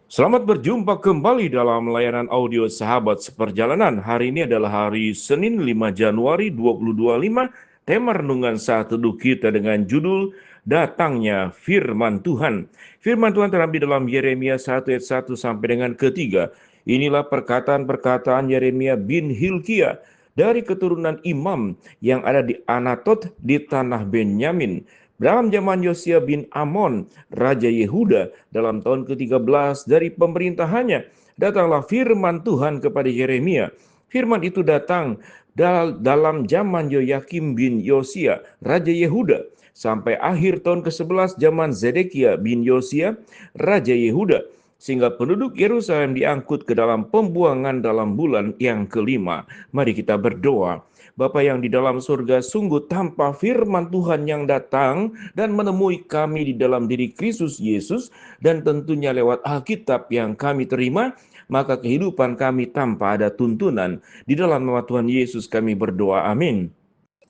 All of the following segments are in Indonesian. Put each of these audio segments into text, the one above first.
Selamat berjumpa kembali dalam layanan audio Sahabat Seperjalanan. Hari ini adalah hari Senin 5 Januari 2025. Tema renungan saat teduh kita dengan judul Datangnya Firman Tuhan. Firman Tuhan terambil dalam Yeremia 1 ayat 1 sampai dengan ketiga. Inilah perkataan-perkataan Yeremia bin Hilkia dari keturunan imam yang ada di Anatot di tanah Benyamin. Dalam zaman Yosia bin Amon, Raja Yehuda, dalam tahun ke-13 dari pemerintahannya, datanglah firman Tuhan kepada Yeremia. Firman itu datang dalam zaman Yoyakim bin Yosia, Raja Yehuda, sampai akhir tahun ke-11 zaman Zedekia bin Yosia, Raja Yehuda, sehingga penduduk Yerusalem diangkut ke dalam pembuangan dalam bulan yang kelima. Mari kita berdoa. Bapa yang di dalam surga, sungguh tanpa firman Tuhan yang datang dan menemui kami di dalam diri Kristus Yesus, dan tentunya lewat Alkitab yang kami terima, maka kehidupan kami tanpa ada tuntunan. Di dalam nama Tuhan Yesus kami berdoa, amin.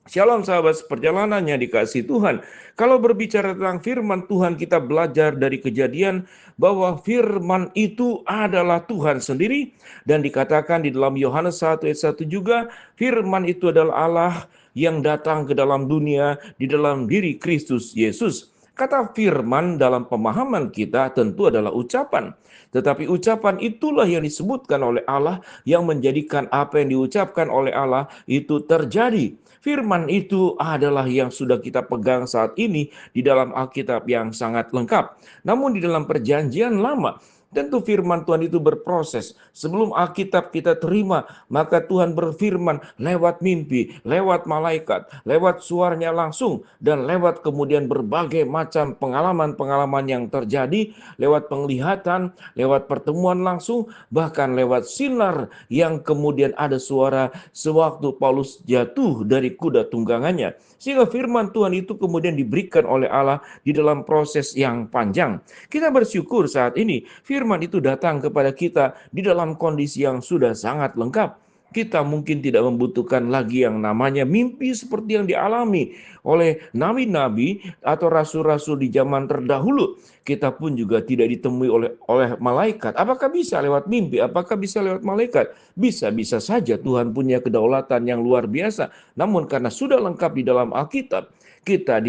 Shalom sahabat seperjalanan yang dikasihi Tuhan. Kalau berbicara tentang firman Tuhan, kita belajar dari Kejadian bahwa firman itu adalah Tuhan sendiri, dan dikatakan di dalam Yohanes 1 ayat 1 juga, firman itu adalah Allah yang datang ke dalam dunia di dalam diri Kristus Yesus. Kata firman dalam pemahaman kita tentu adalah ucapan. Tetapi ucapan itulah yang disebutkan oleh Allah, yang menjadikan apa yang diucapkan oleh Allah itu terjadi. Firman itu adalah yang sudah kita pegang saat ini di dalam Alkitab yang sangat lengkap. Namun di dalam Perjanjian Lama, tentu firman Tuhan itu berproses. Sebelum Alkitab kita terima, maka Tuhan berfirman lewat mimpi, lewat malaikat, lewat suaranya langsung, dan lewat kemudian berbagai macam pengalaman-pengalaman yang terjadi, lewat penglihatan, lewat pertemuan langsung, bahkan lewat sinar yang kemudian ada suara sewaktu Paulus jatuh dari kuda tunggangannya. Sehingga firman Tuhan itu kemudian diberikan oleh Allah di dalam proses yang panjang. Kita bersyukur saat ini firman itu datang kepada kita di dalam kondisi yang sudah sangat lengkap. Kita mungkin tidak membutuhkan lagi yang namanya mimpi seperti yang dialami oleh nabi-nabi atau rasul-rasul di zaman terdahulu. Kita pun juga tidak ditemui oleh malaikat. Apakah bisa lewat mimpi? Apakah bisa lewat malaikat? Bisa saja. Tuhan punya kedaulatan yang luar biasa. Namun karena sudah lengkap di dalam Alkitab, kita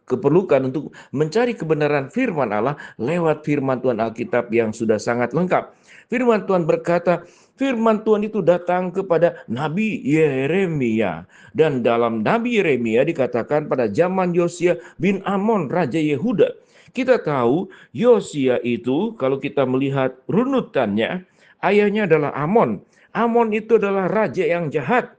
keperlukan untuk mencari kebenaran firman Allah lewat firman Tuhan Alkitab yang sudah sangat lengkap. Firman Tuhan berkata, firman Tuhan itu datang kepada Nabi Yeremia. Dan dalam Nabi Yeremia dikatakan pada zaman Yosia bin Amon, Raja Yehuda. Kita tahu Yosia itu, kalau kita melihat runutannya, ayahnya adalah Amon. Amon itu adalah raja yang jahat.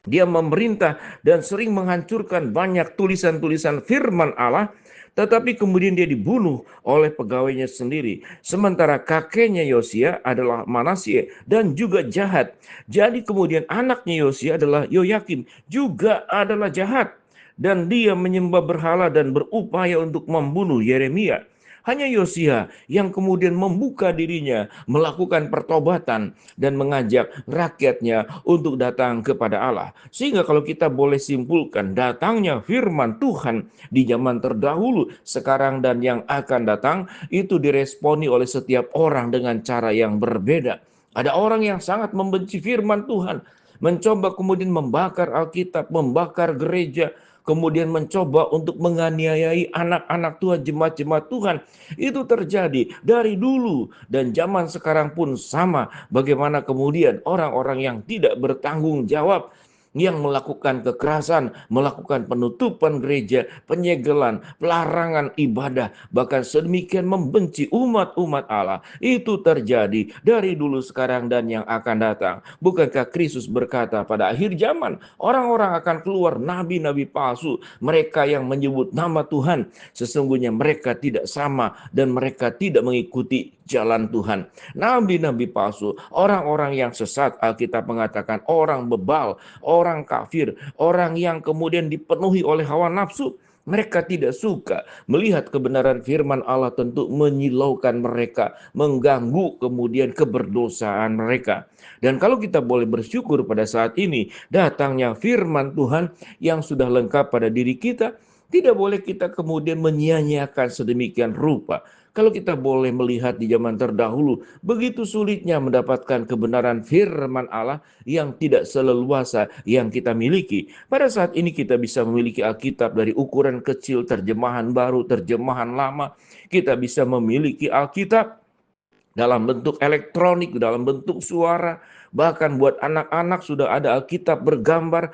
Dia memerintah dan sering menghancurkan banyak tulisan-tulisan firman Allah, tetapi kemudian dia dibunuh oleh pegawainya sendiri. Sementara kakeknya Yosia adalah Manasye dan juga jahat. Jadi kemudian anaknya Yosia adalah Yoyakim, juga adalah jahat. Dan dia menyembah berhala dan berupaya untuk membunuh Yeremia. Hanya Yosia yang kemudian membuka dirinya, melakukan pertobatan, dan mengajak rakyatnya untuk datang kepada Allah. Sehingga kalau kita boleh simpulkan, datangnya firman Tuhan di zaman terdahulu, sekarang, dan yang akan datang, itu diresponi oleh setiap orang dengan cara yang berbeda. Ada orang yang sangat membenci firman Tuhan, mencoba kemudian membakar Alkitab, membakar gereja, kemudian mencoba untuk menganiayai anak-anak Tuhan, jemaat-jemaat Tuhan. Itu terjadi dari dulu dan zaman sekarang pun sama. Bagaimana kemudian orang-orang yang tidak bertanggung jawab, yang melakukan kekerasan, melakukan penutupan gereja, penyegelan, pelarangan ibadah, bahkan sedemikian membenci umat-umat Allah. Itu terjadi dari dulu, sekarang, dan yang akan datang. Bukankah Kristus berkata pada akhir zaman, orang-orang akan keluar nabi-nabi palsu, mereka yang menyebut nama Tuhan, sesungguhnya mereka tidak sama dan mereka tidak mengikuti jalan Tuhan. Nabi-nabi palsu, orang-orang yang sesat, Alkitab mengatakan orang bebal, orang kafir, orang yang kemudian dipenuhi oleh hawa nafsu. Mereka tidak suka melihat kebenaran firman Allah, tentu menyilaukan mereka, mengganggu kemudian keberdosaan mereka. Dan kalau kita boleh bersyukur pada saat ini, datangnya firman Tuhan yang sudah lengkap pada diri kita, Tidak boleh kita kemudian menyia-nyiakan sedemikian rupa. Kalau kita boleh melihat di zaman terdahulu, begitu sulitnya mendapatkan kebenaran firman Allah yang tidak seleluasa yang kita miliki. Pada saat ini kita bisa memiliki Alkitab dari ukuran kecil, terjemahan baru, terjemahan lama. Kita bisa memiliki Alkitab dalam bentuk elektronik, dalam bentuk suara, bahkan buat anak-anak sudah ada Alkitab bergambar,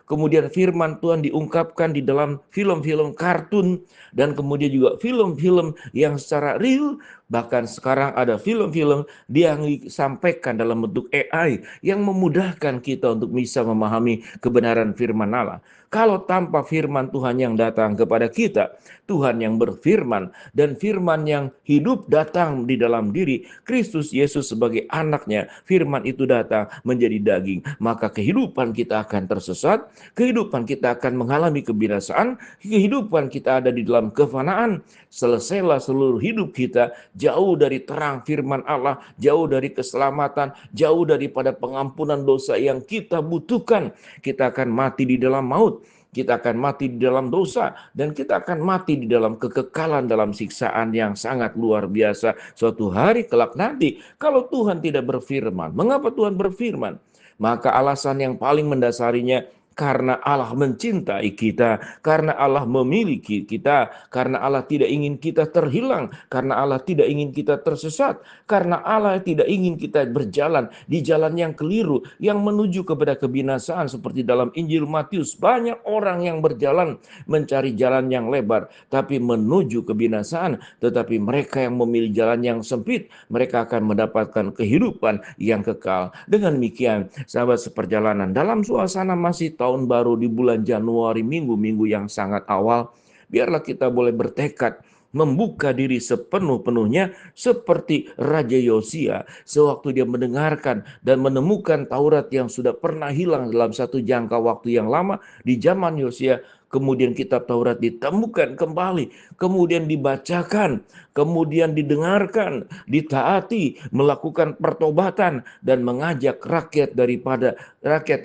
kemudian firman Tuhan diungkapkan di dalam film-film kartun, dan kemudian juga film-film yang secara real, bahkan sekarang ada film-film yang disampaikan dalam bentuk AI yang memudahkan kita untuk bisa memahami kebenaran firman Allah. Kalau tanpa firman Tuhan yang datang kepada kita, Tuhan yang berfirman, dan firman yang hidup datang di dalam diri, Kristus Yesus sebagai anaknya, firman itu datang menjadi daging, maka kehidupan kita akan tersesat, kehidupan kita akan mengalami kebinasaan, kehidupan kita ada di dalam kefanaan. Selesailah seluruh hidup kita jauh dari terang firman Allah, jauh dari keselamatan, jauh daripada pengampunan dosa yang kita butuhkan. Kita akan mati di dalam maut, kita akan mati di dalam dosa, dan kita akan mati di dalam kekekalan, dalam siksaan yang sangat luar biasa suatu hari kelak nanti. Kalau Tuhan tidak berfirman, mengapa Tuhan berfirman? Maka alasan yang paling mendasarinya, karena Allah mencintai kita, karena Allah memiliki kita, karena Allah tidak ingin kita terhilang, karena Allah tidak ingin kita tersesat, karena Allah tidak ingin kita berjalan di jalan yang keliru, yang menuju kepada kebinasaan. Seperti dalam Injil Matius, banyak orang yang berjalan mencari jalan yang lebar, tapi menuju kebinasaan. Tetapi mereka yang memilih jalan yang sempit, mereka akan mendapatkan kehidupan yang kekal. Dengan demikian, sahabat seperjalanan, dalam suasana masih tahun baru di bulan Januari, minggu-minggu yang sangat awal, biarlah kita boleh bertekad membuka diri sepenuh-penuhnya seperti Raja Yosia sewaktu dia mendengarkan dan menemukan Taurat yang sudah pernah hilang dalam satu jangka waktu yang lama. Di zaman Yosia, kemudian kitab Taurat ditemukan kembali, kemudian dibacakan, kemudian didengarkan, ditaati, melakukan pertobatan, dan mengajak rakyat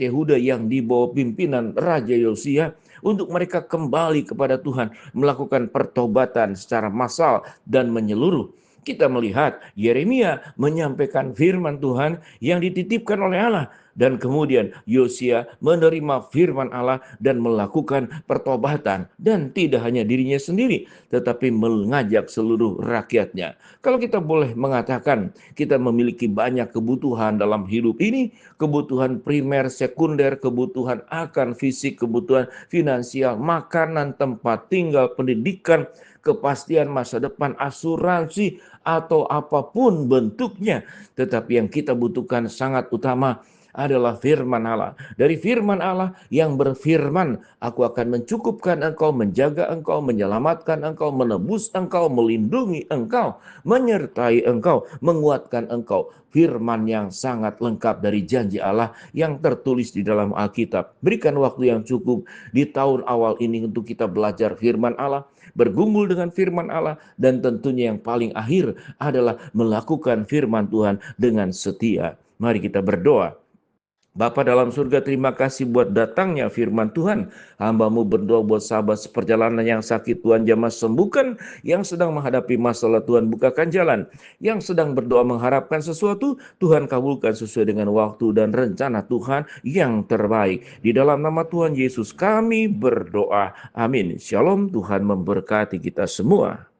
Yehuda yang di bawah pimpinan Raja Yosia untuk mereka kembali kepada Tuhan, melakukan pertobatan secara massal dan menyeluruh. Kita melihat Yeremia menyampaikan firman Tuhan yang dititipkan oleh Allah, dan kemudian Yosia menerima firman Allah dan melakukan pertobatan, dan tidak hanya dirinya sendiri tetapi mengajak seluruh rakyatnya. Kalau kita boleh mengatakan, kita memiliki banyak kebutuhan dalam hidup ini, kebutuhan primer, sekunder, kebutuhan akan fisik, kebutuhan finansial, makanan, tempat tinggal, pendidikan, kepastian masa depan, asuransi, atau apapun bentuknya. Tetapi yang kita butuhkan sangat utama adalah firman Allah. Dari firman Allah yang berfirman, aku akan mencukupkan engkau, menjaga engkau, menyelamatkan engkau, menebus engkau, melindungi engkau, menyertai engkau, menguatkan engkau. Firman yang sangat lengkap dari janji Allah yang tertulis di dalam Alkitab. Berikan waktu yang cukup di tahun awal ini untuk kita belajar firman Allah, bergumul dengan firman Allah, dan tentunya yang paling akhir adalah melakukan firman Tuhan dengan setia. Mari kita berdoa. Bapa dalam surga, terima kasih buat datangnya firman Tuhan. Hamba-Mu berdoa buat sahabat seperjalanan yang sakit, Tuhan jamah sembuhkan. Yang sedang menghadapi masalah, Tuhan bukakan jalan. Yang sedang berdoa mengharapkan sesuatu, Tuhan kabulkan sesuai dengan waktu dan rencana Tuhan yang terbaik. Di dalam nama Tuhan Yesus kami berdoa. Amin. Shalom, Tuhan memberkati kita semua.